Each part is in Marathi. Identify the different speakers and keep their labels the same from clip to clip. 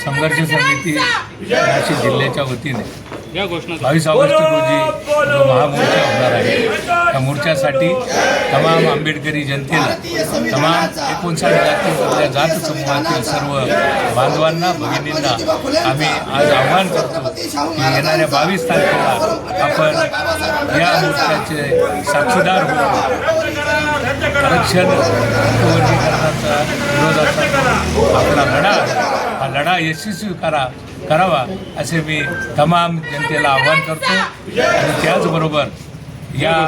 Speaker 1: संघर्ष समिती नाशिक जिल्ह्याच्या वतीने 22 ऑगस्ट रोजी जो महामोर्चा होणार आहे त्या मोर्चासाठी तमाम आंबेडकरी जनतेला तमाम 59 जातीमधल्या जात समूहातील सर्व बांधवांना भगिनींना आम्ही आज आव्हान करतो की येणाऱ्या 22 तारखेला आपण या मोर्चाचे साक्षीदार होऊन आरक्षण वर्गीकरणाचा विरोधाचा आपला लढा हा लढा यशस्वी करावा असे मी तमाम जनतेला आवाहन करतो आणि त्याचबरोबर या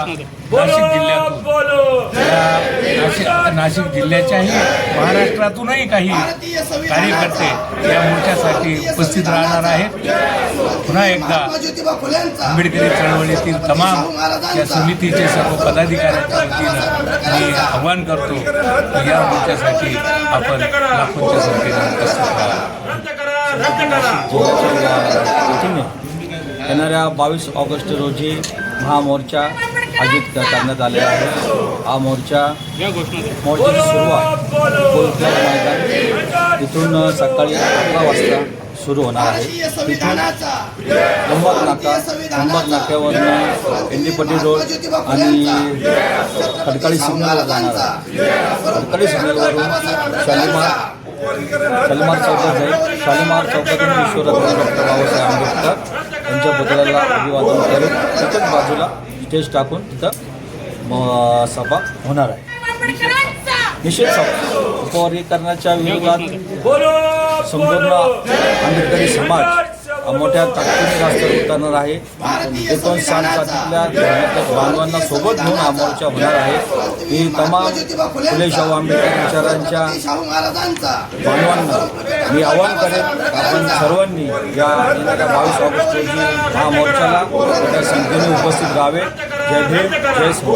Speaker 1: नाशिक जिल्ह्याच्याही महाराष्ट्रातूनही काही कार्यकर्ते या मोर्चासाठी उपस्थित राहणार आहेत। पुन्हा एकदा आंबेडकरी चळवळीतील तमाम या समितीचे सर्व पदाधिकाऱ्यांच्या वतीनं मी आवाहन करतो की या मोर्चासाठी आपण लाखोंच्या संख्येने उपस्थित राहा।
Speaker 2: येणाऱ्या 22 ऑगस्ट रोजी महामोर्चा आयोजित करण्यात आलेला आहे। हा मोर्चाची सुरुवात गोलघर मैदान इथून सकाळी 11 वाजता सुरू होणार आहे। तिथून अंबक नाक्यावरून एंडीपट्टी रोड आणि खडकाळी सिग्नलला जाणार आहे। खडकाळी सिग्नलवरून शालिमार चौकात जाईल। शालिमार चौकातून विश्वरत्न डॉक्टर बाबासाहेब आंबेडकर यांच्या पुतळ्याला अभिवादन करून तिथंच बाजूला स्टेज टाकून तिथं सभा होणार आहे। निषेध सभा उपवर्गीकरणाच्या विरोधात संपूर्ण आंबेडकरी समाज मोठ्या ताकदीने रस्त्यावर उतरणार आहे। 59 जातीतल्या बांधवांना सोबत घेऊन हा मोर्चा होणार आहे। ही तमाम फुले शाहू आंबेडकर विचारांच्या बांधवांना मी आवाहन करेन आपण सर्वांनी या येणाऱ्या 22 ऑगस्ट रोजी हा मोर्चाला मोठ्या संख्येने उपस्थित राहावे। जय भीम, जय श्री